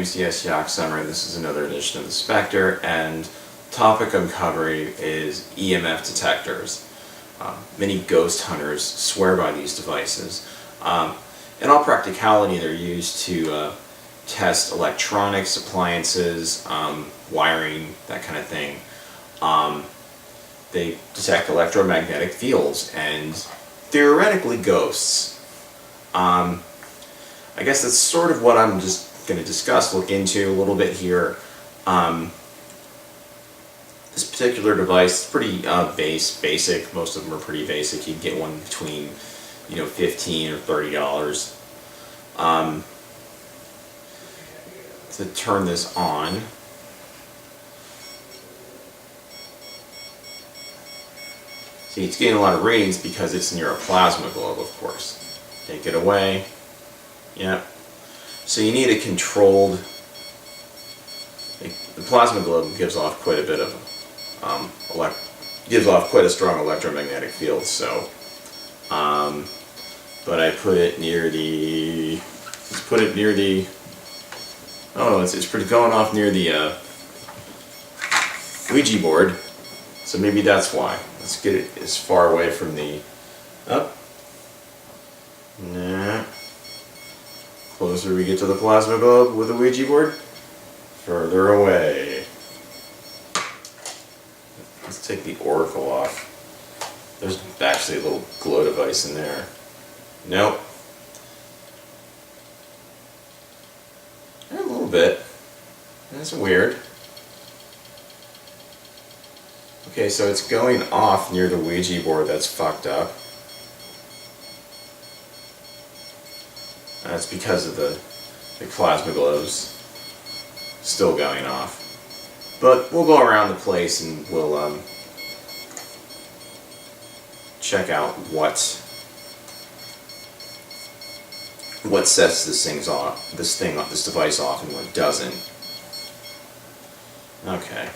name's DS Summer. This is another edition of the Spectre, and the topic I'm covering is EMF detectors. Many ghost hunters swear by these devices. In all practicality, they're used to test electronics, appliances, wiring, that kind of thing. They detect electromagnetic fields and theoretically ghosts. I guess that's sort of what I'm just going to discuss, look into a little bit here. This particular device is pretty basic. Most of them are pretty basic. You can get one between, $15 or $30. To turn this on, see, it's getting a lot of readings because it's near a plasma globe, of course. Take it away. Yep. So you need a controlled. The plasma globe gives off quite a bit of gives off quite a strong electromagnetic field. So, but I put it near the. Let's put it near the. Oh, it's pretty going off near the Ouija board. So maybe that's why. Let's get it as far away from the. Up. Nah. Closer we get to the plasma globe with the Ouija board, further away. Let's take the oracle off. There's actually a little glow device in there. Nope. A little bit. That's weird. Okay, so it's going off near the Ouija board. That's fucked up. That's because of the plasma globes still going off. But we'll go around the place and we'll check out what sets this device off and what doesn't. Okay.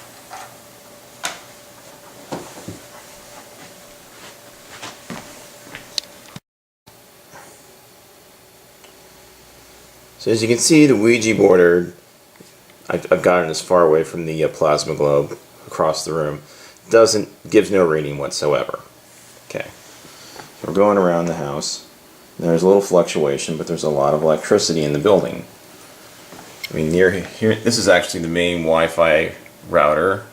So as you can see, the Ouija board, I've gotten as far away from the plasma globe across the room, gives no reading whatsoever. Okay, so we're going around the house. There's a little fluctuation, but there's a lot of electricity in the building. I mean, near here, this is actually the main Wi-Fi router.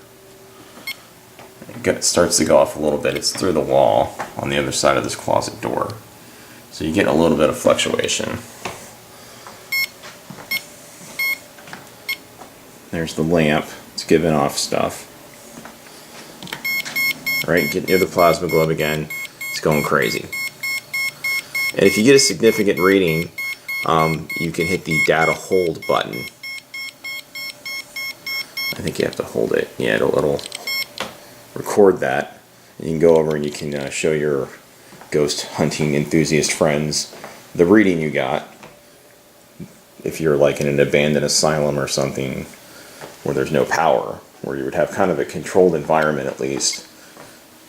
It starts to go off a little bit. It's through the wall on the other side of this closet door. So you get a little bit of fluctuation. There's the lamp. It's giving off stuff. Alright, get near the plasma globe again. It's going crazy. And if you get a significant reading, you can hit the data hold button. I think you have to hold it. Yeah, it'll record that. And you can go over and you can show your ghost hunting enthusiast friends the reading you got. If you're like in an abandoned asylum or something, where there's no power, where you would have kind of a controlled environment at least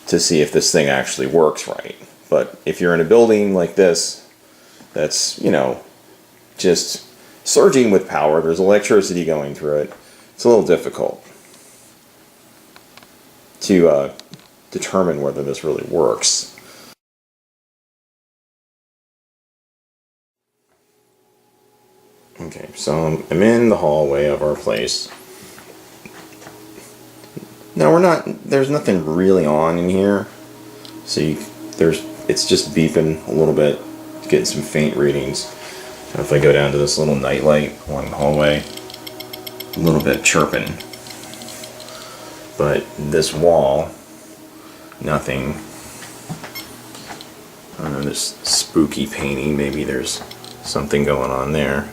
to see if this thing actually works right. But if you're in a building like this that's, just surging with power, there's electricity going through it, it's a little difficult to determine whether this really works. Okay, so I'm in the hallway of our place. Now there's nothing really on in here. So it's just beeping a little bit, getting some faint readings. And if I go down to this little night light along the hallway, a little bit chirping. But this wall, nothing. I don't know, this spooky painting, maybe there's something going on there.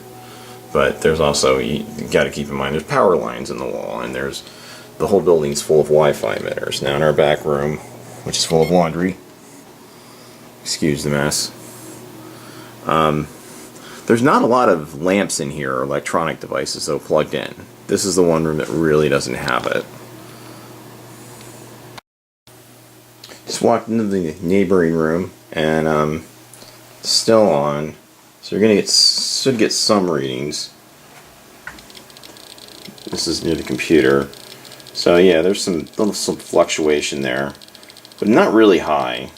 But there's also, you got to keep in mind, there's power lines in the wall, and the whole building's full of Wi-Fi emitters. Now in our back room, which is full of laundry, excuse the mess, there's not a lot of lamps in here or electronic devices though plugged in. This is the one room that really doesn't have it. Just walked into the neighboring room and it's still on. So you're gonna should get some readings. This is near the computer. So yeah, there's some fluctuation there, but not really high.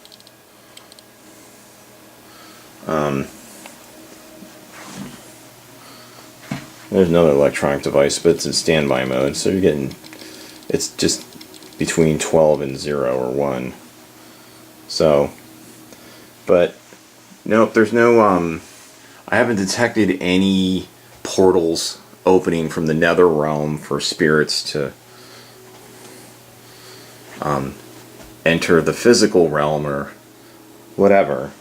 There's another electronic device, but it's in standby mode, so you're getting, it's just between 12 and 0 or 1. So, but nope, there's no, I haven't detected any portals opening from the nether realm for spirits to enter the physical realm or whatever.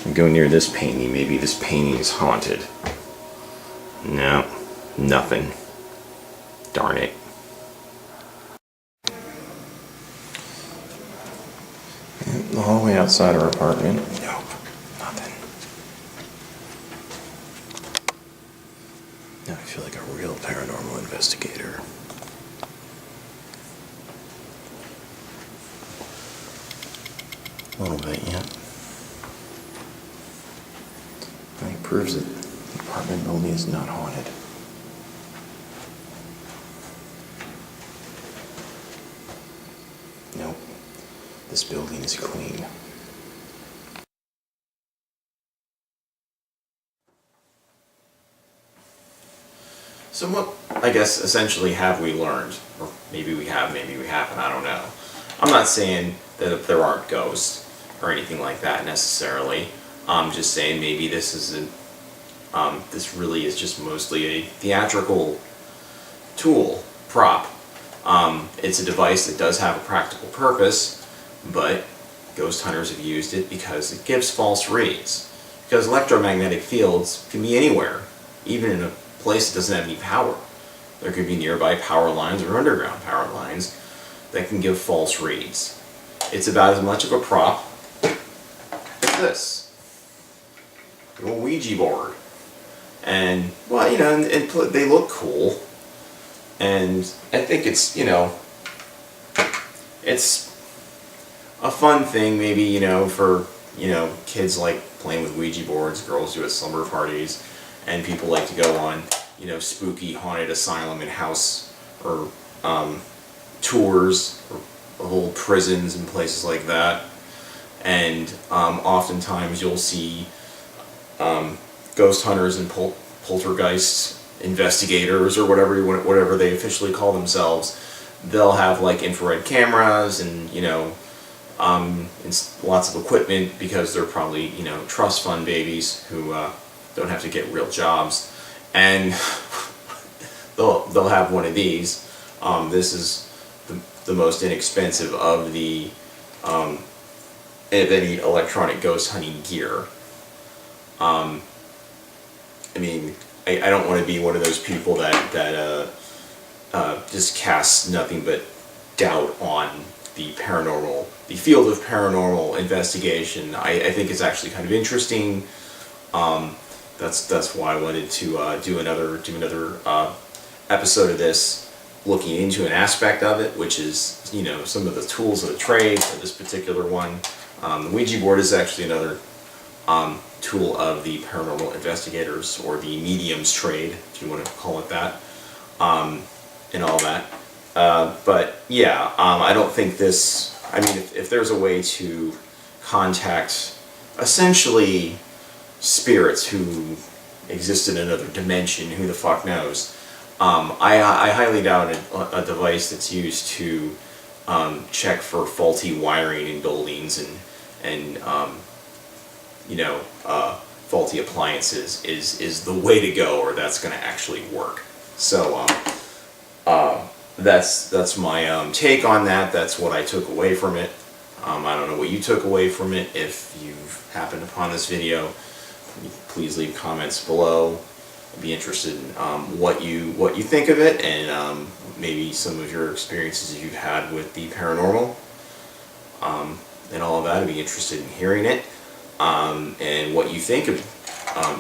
And go near this painting. Maybe this painting is haunted. No, nothing. Darn it. The hallway outside our apartment. Nope, nothing. Now I feel like a real paranormal investigator. A little bit, yeah. It proves that the apartment building is not haunted. Nope. This building is clean. So what, I guess, essentially have we learned? Or maybe we have, maybe we haven't, I don't know. I'm not saying that there aren't ghosts or anything like that necessarily. I'm just saying maybe this isn't, this really is just mostly a theatrical tool, prop. It's a device that does have a practical purpose, but ghost hunters have used it because it gives false reads. Because electromagnetic fields can be anywhere, even in a place that doesn't have any power. There could be nearby power lines or underground power lines that can give false reads. It's about as much of a prop as this. A Ouija board. And, well, you know, and they look cool. And I think it's, you know, it's a fun thing maybe, you know, for, you know, kids like playing with Ouija boards, girls do at slumber parties, and people like to go on, you know, spooky haunted asylum and house or tours of old prisons and places like that. And oftentimes you'll see ghost hunters and poltergeist investigators or whatever they officially call themselves. They'll have like infrared cameras and, you know, lots of equipment because they're probably, you know, trust fund babies who don't have to get real jobs, and they'll have one of these. This is the most inexpensive of the of any electronic ghost hunting gear. I mean, I don't want to be one of those people that just casts nothing but doubt on the paranormal, the field of paranormal investigation. I think it's actually kind of interesting. That's why I wanted to do another episode of this, looking into an aspect of it, which is, you know, some of the tools of the trade for this particular one. The Ouija board is actually another tool of the paranormal investigators, or the medium's trade, if you want to call it that, and all that. But yeah, I don't think this, I mean, if there's a way to contact essentially spirits who exist in another dimension, who the fuck knows, I highly doubt a device that's used to check for faulty wiring in buildings and you know, faulty appliances is the way to go, or that's going to actually work. So that's my take on that. That's what I took away from it. I don't know what you took away from it. If you've happened upon this video, please leave comments below. I'd be interested in what you think of it, and maybe some of your experiences you've had with the paranormal, and all of that. I'd be interested in hearing it, and what you think of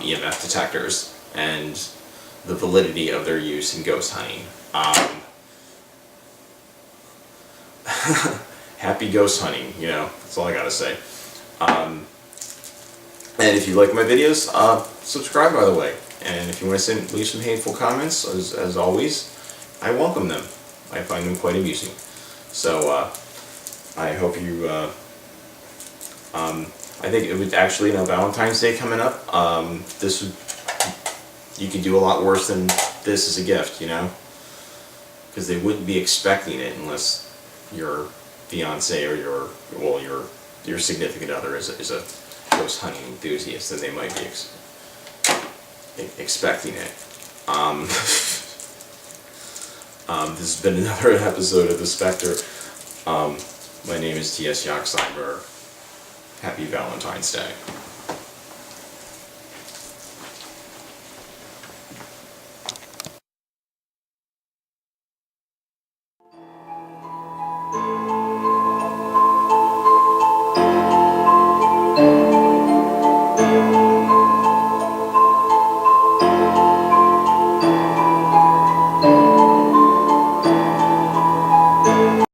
EMF detectors and the validity of their use in ghost hunting. Happy ghost hunting, you know, that's all I gotta say. And if you like my videos, subscribe, by the way. And if you want to leave some hateful comments, as always, I welcome them. I find them quite amusing. So I hope you. I think it would actually, Valentine's Day coming up. This would, you could do a lot worse than this as a gift, because they wouldn't be expecting it unless your fiance or your significant other is a ghost hunting enthusiast. Then they might be expecting it. This has been another episode of The Spectre. My name is T.S. Yoxheimer. Happy Valentine's Day.